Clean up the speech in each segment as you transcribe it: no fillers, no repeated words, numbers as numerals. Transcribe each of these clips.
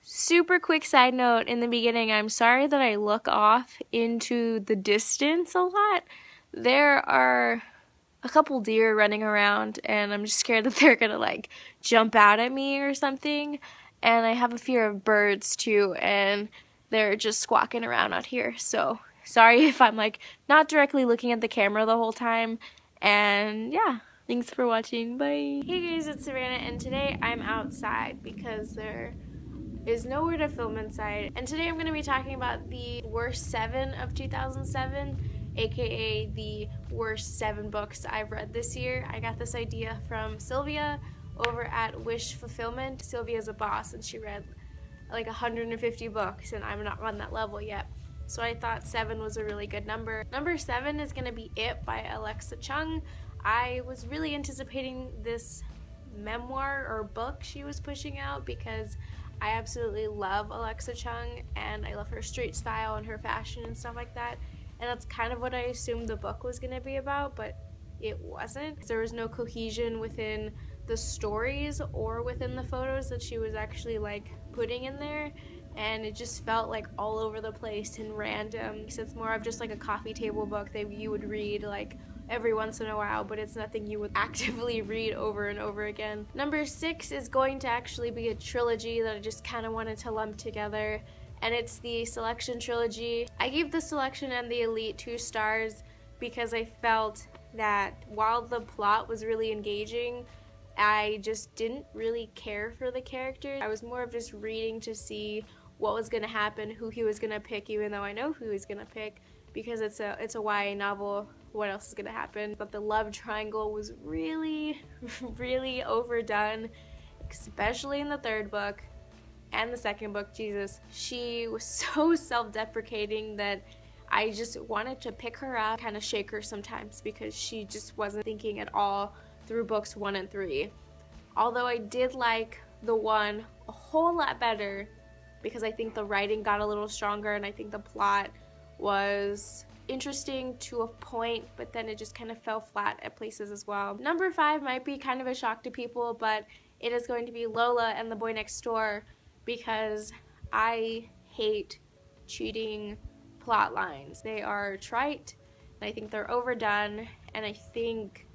Super quick side note in the beginning, I'm sorry that I look off into the distance a lot. There are a couple deer running around and I'm just scared that they're gonna like jump out at me or something. And I have a fear of birds too, and they're just squawking around out here. So sorry if I'm like not directly looking at the camera the whole time. And yeah, thanks for watching. Bye. Hey guys, it's Savannah, and today I'm outside because there is nowhere to film inside. And today I'm going to be talking about the worst 7 of 2007, aka the worst 7 books I've read this year. I got this idea from Sylvia over at Wish Fulfillment. Sylvia's a boss and she read like 150 books and I'm not on that level yet. So I thought 7 was a really good number. Number 7 is going to be It by Alexa Chung. I was really anticipating this memoir or book she was pushing out because I absolutely love Alexa Chung and I love her street style and her fashion and stuff like that. And that's kind of what I assumed the book was going to be about, but it wasn't. There was no cohesion within the stories or within the photos that she was actually like putting in there. And it just felt like all over the place and random. So it's more of just like a coffee table book that you would read like every once in a while, but it's nothing you would actively read over and over again. Number 6 is going to actually be a trilogy that I just kind of wanted to lump together, and it's the Selection trilogy. I gave the Selection and the Elite 2 stars because I felt that while the plot was really engaging, I just didn't really care for the characters. I was more of just reading to see what was going to happen, who he was going to pick, even though I know who he's going to pick because it's a YA novel. What else is going to happen? But the love triangle was really, really overdone, especially in the 3rd book and the 2nd book. Jesus, she was so self-deprecating that I just wanted to pick her up, kind of shake her sometimes because she just wasn't thinking at all through books 1 and 3. Although I did like the 1 a whole lot better because I think the writing got a little stronger and I think the plot was interesting to a point, but then it just kind of fell flat at places as well. Number 5 might be kind of a shock to people, but it is going to be Lola and the Boy Next Door because I hate cheating plot lines. They are trite, and I think they're overdone, and I think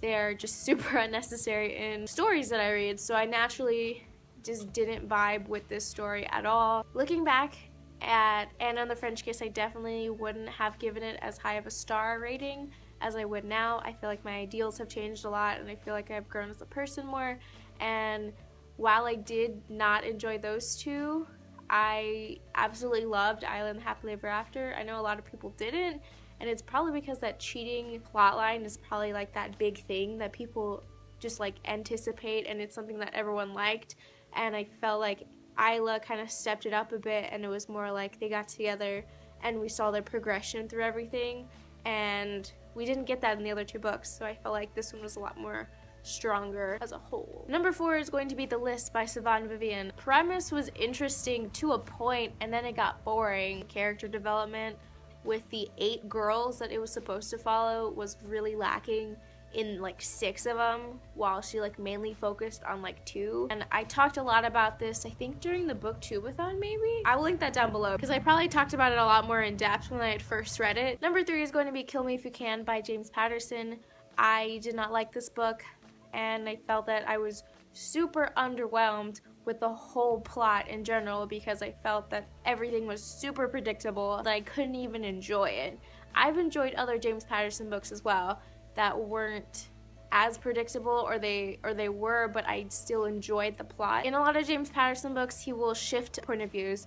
they're just super unnecessary in stories that I read, so I naturally just didn't vibe with this story at all. Looking back at Anna and the French Kiss, I definitely wouldn't have given it as high of a star rating as I would now. I feel like my ideals have changed a lot and I feel like I've grown as a person more, and while I did not enjoy those 2, I absolutely loved Island Happily Ever After. I know a lot of people didn't, and it's probably because that cheating plotline is probably like that big thing that people just like anticipate and it's something that everyone liked, and I felt like Isla kind of stepped it up a bit and it was more like they got together and we saw their progression through everything, and we didn't get that in the other 2 books, so I felt like this one was a lot more stronger as a whole. Number 4 is going to be The List by Sivan Vivian. Premise was interesting to a point and then it got boring. Character development with the 8 girls that it was supposed to follow was really lacking in like 6 of them, while she like mainly focused on like 2. And I talked a lot about this, I think during the book-to-a-thon maybe? I will link that down below because I probably talked about it a lot more in depth when I had first read it. Number 3 is going to be Kill Me If You Can by James Patterson. I did not like this book and I felt that I was super underwhelmed with the whole plot in general because I felt that everything was super predictable, that I couldn't even enjoy it. I've enjoyed other James Patterson books as well that weren't as predictable, or they were, but I still enjoyed the plot. In a lot of James Patterson books, he will shift point of views,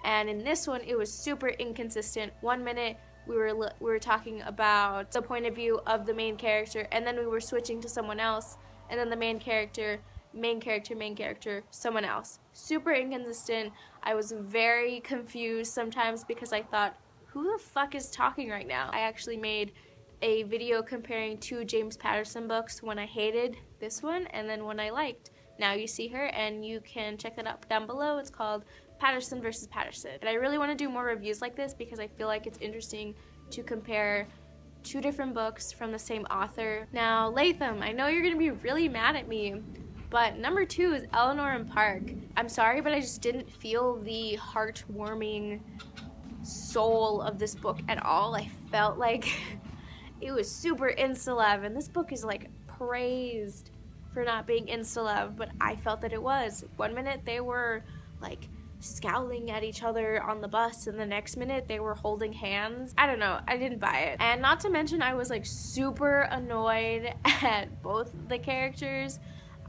and in this one, it was super inconsistent. One minute, we were talking about the point of view of the main character, and then we were switching to someone else, and then the main character, someone else. Super inconsistent. I was very confused sometimes because I thought, who the fuck is talking right now? I actually made a video comparing 2 James Patterson books, when I hated this one and then when I liked Now You See Her, and you can check that out down below. It's called Patterson versus Patterson. And I really want to do more reviews like this because I feel like it's interesting to compare 2 different books from the same author. Now, Latham, I know you're going to be really mad at me, But number 2 is Eleanor and Park. I'm sorry, but I just didn't feel the heartwarming soul of this book at all. I felt like it was super insta-love, and this book is like praised for not being insta-love, but I felt that it was. One minute they were like scowling at each other on the bus, and the next minute they were holding hands. I don't know, I didn't buy it. And not to mention, I was like super annoyed at both the characters.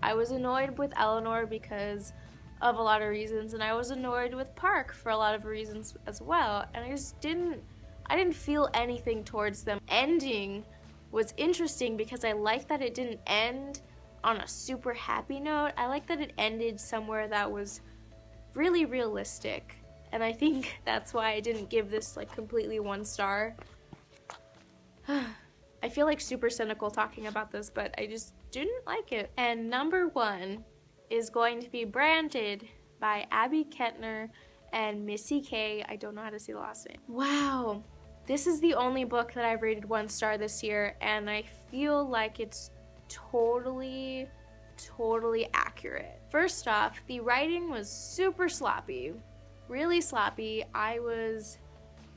I was annoyed with Eleanor because of a lot of reasons, and I was annoyed with Park for a lot of reasons as well, and I didn't feel anything towards them. Ending was interesting because I like that it didn't end on a super happy note. I like that it ended somewhere that was really realistic, and I think that's why I didn't give this like completely 1 star. I feel like super cynical talking about this, but I just didn't like it. And number 1 is going to be Branded by Abby Kettner and Missy K. I don't know how to say the last name. Wow. This is the only book that I've rated 1 star this year, and I feel like it's totally accurate. First off, the writing was super sloppy. Really sloppy. I was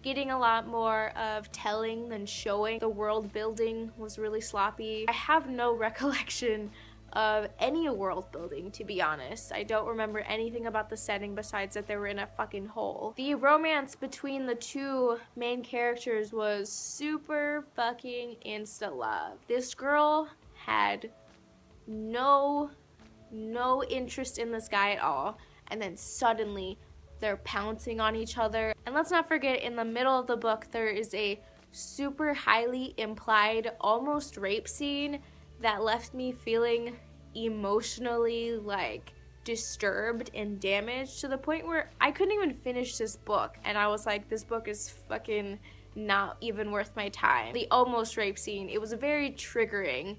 getting a lot more of telling than showing. The world building was really sloppy. I have no recollection of any world building, to be honest. I don't remember anything about the setting besides that they were in a fucking hole. The romance between the 2 main characters was super fucking insta-love. This girl had no interest in this guy at all, and then suddenly they're pouncing on each other. And let's not forget, in the middle of the book there is a super highly implied almost rape scene that left me feeling emotionally like disturbed and damaged, to the point where I couldn't even finish this book, and I was like, this book is fucking not even worth my time. The almost rape scene, it was very triggering,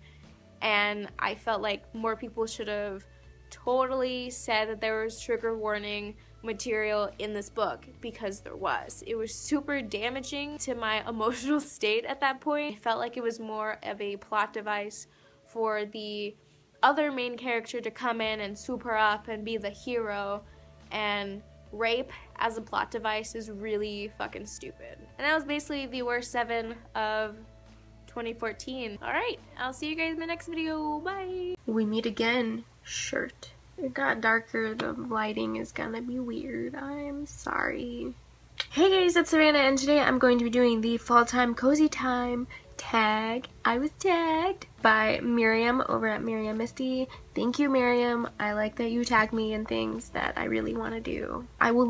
and I felt like more people should have totally said that there was trigger warning material in this book, because there was. It was super damaging to my emotional state at that point. I felt like it was more of a plot device for the other main character to come in and swoop her up and be the hero, and rape as a plot device is really fucking stupid. And that was basically the worst 7 of 2014. Alright, I'll see you guys in my next video. Bye! We meet again. Shirt. It got darker. The lighting is gonna be weird. I'm sorry. Hey guys, it's Savannah, and today I'm going to be doing the Fall Time Cozy Time tag. I was tagged by Miriam over at Miriam Misty. Thank you, Miriam. I like that you tag me in things that I really want to do. I will